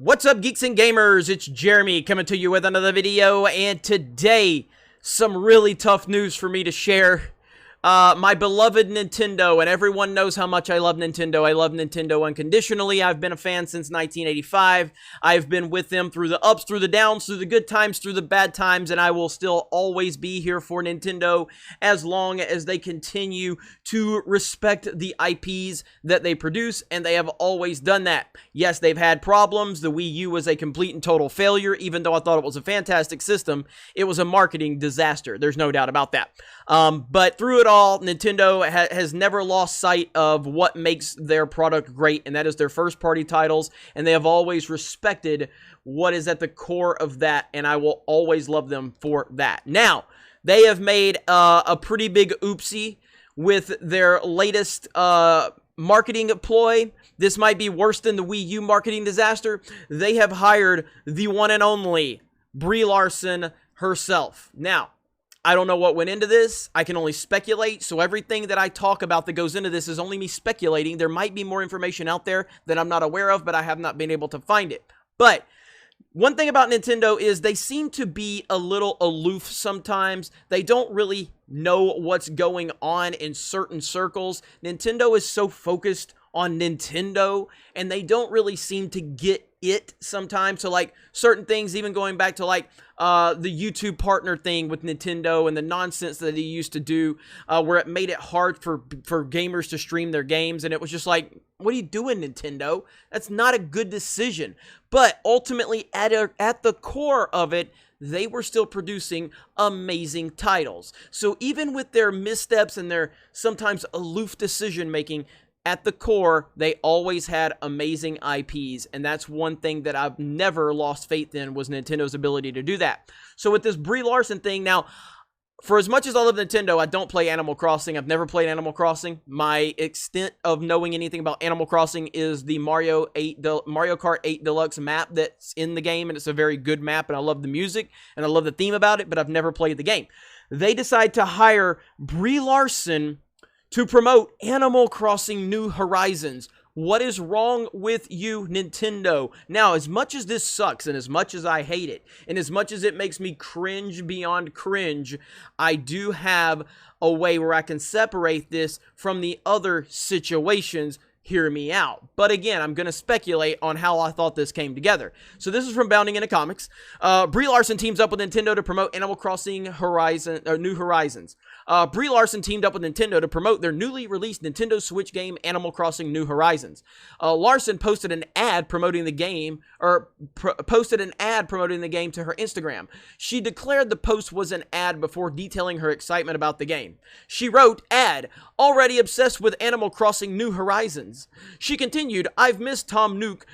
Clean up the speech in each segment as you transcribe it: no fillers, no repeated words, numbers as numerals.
What's up, geeks and gamers? It's Jeremy coming to you with another video, and today, some really tough news for me to share. My beloved Nintendo, and everyone knows how much I love Nintendo. I love Nintendo unconditionally. I've been a fan since 1985. I've been with them through the ups, through the downs, through the good times, through the bad times, and I will still always be here for Nintendo as long as they continue to respect the IPs that they produce, and they have always done that. Yes, they've had problems. The Wii U was a complete and total failure. Even though I thought it was a fantastic system, it was a marketing disaster. There's no doubt about that. But through it all, Nintendo has never lost sight of what makes their product great, and that is their first-party titles, and they have always respected what is at the core of that, and I will always love them for that. Now, they have made a pretty big oopsie with their latest marketing ploy. This might be worse than the Wii U marketing disaster. They have hired the one and only Brie Larson herself. Now, I don't know what went into this. I can only speculate, so everything that I talk about that goes into this is only me speculating. There might be more information out there that I'm not aware of, but I have not been able to find it. But one thing about Nintendo is they seem to be a little aloof sometimes. They don't really know what's going on in certain circles. Nintendo is so focused on Nintendo, and they don't really seem to get it sometimes. So like certain things, even going back to like the YouTube partner thing with Nintendo and the nonsense that he used to do, where it made it hard for gamers to stream their games, and it was just like, what are you doing, Nintendo? That's not a good decision. But ultimately, at the core of it, they were still producing amazing titles. So even with their missteps and their sometimes aloof decision making, at the core, they always had amazing IPs, and that's one thing that I've never lost faith in, was Nintendo's ability to do that. So with this Brie Larson thing, now, for as much as I love Nintendo, I don't play Animal Crossing. I've never played Animal Crossing. My extent of knowing anything about Animal Crossing is the Mario Kart 8 Deluxe map that's in the game, and it's a very good map, and I love the music, and I love the theme about it, but I've never played the game. They decide to hire Brie Larson to promote Animal Crossing New Horizons. What is wrong with you, Nintendo? Now, as much as this sucks, and as much as I hate it, and as much as it makes me cringe beyond cringe, I do have a way where I can separate this from the other situations. Hear me out. But again, I'm going to speculate on how I thought this came together. So this is from Bounding Into Comics. Brie Larson teams up with Nintendo to promote Animal Crossing New Horizons. Brie Larson teamed up with Nintendo to promote their newly released Nintendo Switch game, Animal Crossing New Horizons. Larson posted an ad promoting the game, posted an ad promoting the game to her Instagram. She declared the post was an ad before detailing her excitement about the game. She wrote, "Ad, already obsessed with Animal Crossing New Horizons." She continued, "I've missed Tom Nook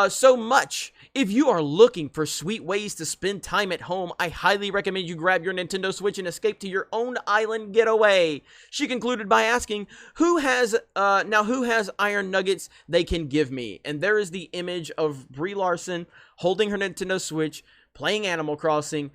so much. If you are looking for sweet ways to spend time at home, I highly recommend you grab your Nintendo Switch and escape to your own island getaway." She concluded by asking, who has iron nuggets they can give me? And there is the image of Brie Larson holding her Nintendo Switch, playing Animal Crossing.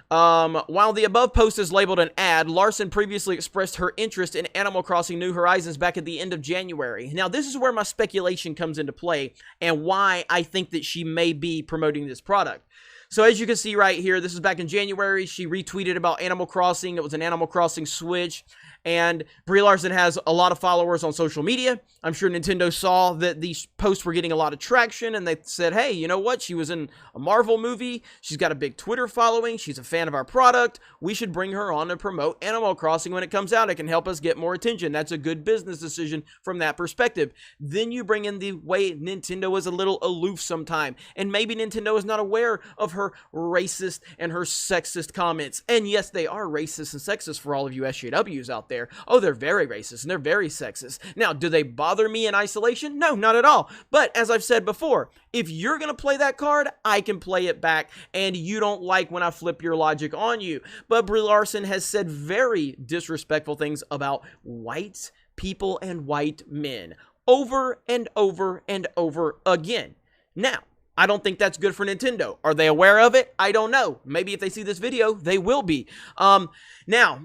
While the above post is labeled an ad, Larson previously expressed her interest in Animal Crossing New Horizons back at the end of January. Now, this is where my speculation comes into play and why I think that she may be promoting this product. So as you can see right here, this is back in January. She retweeted about Animal Crossing. It was an Animal Crossing Switch. And Brie Larson has a lot of followers on social media. I'm sure Nintendo saw that these posts were getting a lot of traction, and they said, hey, you know what? She was in a Marvel movie. She's got a big Twitter following. She's a fan of our product. We should bring her on to promote Animal Crossing when it comes out. It can help us get more attention. That's a good business decision from that perspective. Then you bring in the way Nintendo is a little aloof sometime, and maybe Nintendo is not aware of her racist and her sexist comments. And yes, they are racist and sexist for all of you SJWs out there. Oh, they're very racist and they're very sexist. Now, do they bother me in isolation? No, not at all. But as I've said before, if you're going to play that card, I can play it back, and you don't like when I flip your logic on you. But Brie Larson has said very disrespectful things about white people and white men over and over and over again. Now, I don't think that's good for Nintendo. Are they aware of it? I don't know. Maybe if they see this video, they will be. Now,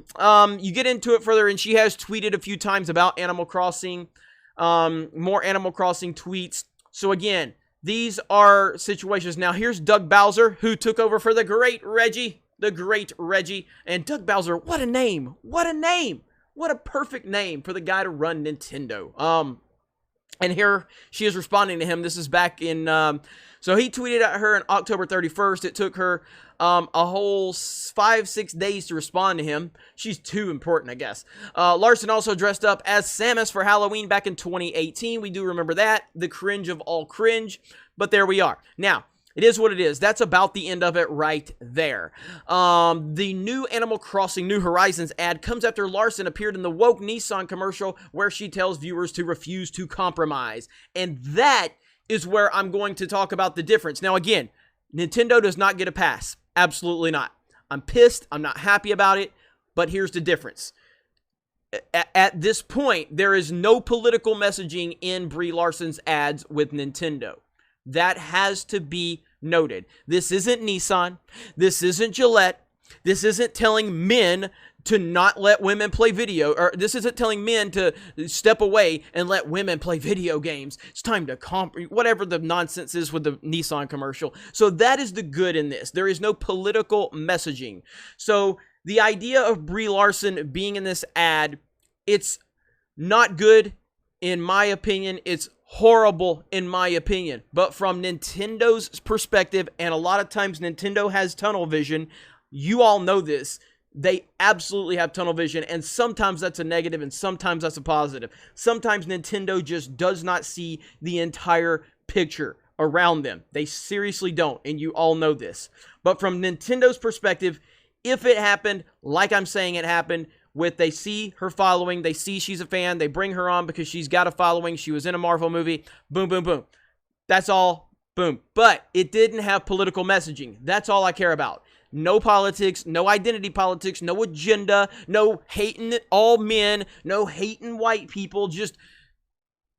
you get into it further, and she has tweeted a few times about Animal Crossing, more Animal Crossing tweets. So again, These are situations. Now, here's Doug Bowser, who took over for the great Reggie. And Doug Bowser, what a name. What a name. What a perfect name for the guy to run Nintendo. And here she is responding to him. This is back in, so he tweeted at her on October 31st. It took her a whole 5-6 days to respond to him. She's too important, I guess. Larson also dressed up as Samus for Halloween back in 2018. We do remember that. The cringe of all cringe. But there we are. Now, it is what it is. That's about the end of it right there. The new Animal Crossing New Horizons ad comes after Larson appeared in the woke Nissan commercial where she tells viewers to refuse to compromise. And that is where I'm going to talk about the difference. Now, again, Nintendo does not get a pass. Absolutely not. I'm pissed. I'm not happy about it. But here's the difference. At this point, there is no political messaging in Brie Larson's ads with Nintendo. That has to be noted. This isn't Nissan. This isn't Gillette. This isn't telling men to not let women play video, or this isn't telling men to step away and let women play video games. It's time to whatever the nonsense is with the Nissan commercial. So that is the good in this. There is no political messaging. So the idea of Brie Larson being in this ad, it's not good in my opinion. It's horrible in my opinion. But from Nintendo's perspective, and a lot of times Nintendo has tunnel vision, you all know this. They absolutely have tunnel vision, and sometimes that's a negative and sometimes that's a positive. Sometimes Nintendo just does not see the entire picture around them. They seriously don't, and you all know this. But from Nintendo's perspective, if it happened, like I'm saying it happened, they see her following, they see she's a fan, they bring her on because she's got a following, she was in a Marvel movie, boom, boom, boom. That's all, boom. But it didn't have political messaging. That's all I care about. No politics, no identity politics, no agenda, no hating all men, no hating white people, just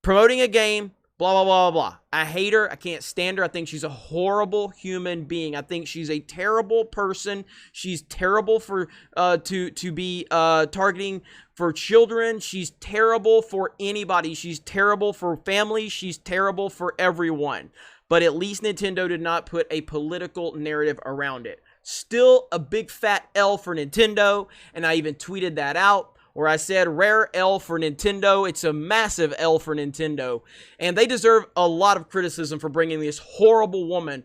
promoting a game, blah, blah, blah, blah, blah. I hate her. I can't stand her. I think she's a horrible human being. I think she's a terrible person. She's terrible for to be targeting for children. She's terrible for anybody. She's terrible for families. She's terrible for everyone. But at least Nintendo did not put a political narrative around it. Still a big fat L for Nintendo, and I even tweeted that out where I said rare L for Nintendo. It's a massive L for Nintendo, and they deserve a lot of criticism for bringing this horrible woman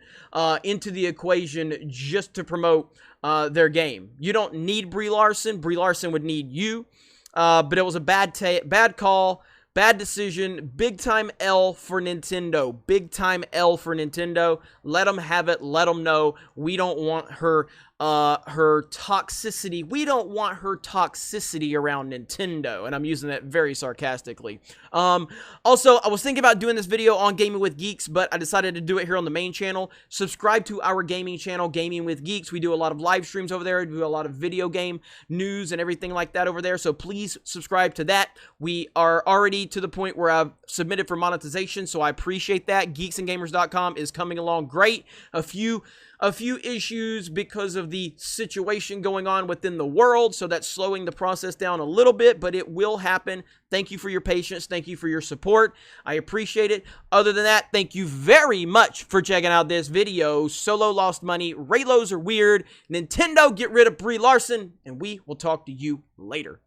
into the equation just to promote their game. You don't need Brie Larson. Brie Larson would need you, but it was a bad call. Bad decision. Big time L for Nintendo. Big time L for Nintendo. Let them have it. Let them know we don't want her toxicity. We don't want her toxicity around Nintendo, and I'm using that very sarcastically. Also, I was thinking about doing this video on Gaming with Geeks, but I decided to do it here on the main channel. Subscribe to our gaming channel, Gaming with Geeks. We do a lot of live streams over there. We do a lot of video game news and everything like that over there, so please subscribe to that. We are already to the point where I've submitted for monetization, so I appreciate that. Geeksandgamers.com is coming along great. A few issues because of the situation going on within the world, so that's slowing the process down a little bit, but it will happen. Thank you for your patience. Thank you for your support. I appreciate it. Other than that, thank you very much for checking out this video. Solo lost money. Raylos are weird. Nintendo, get rid of Brie Larson, and we will talk to you later.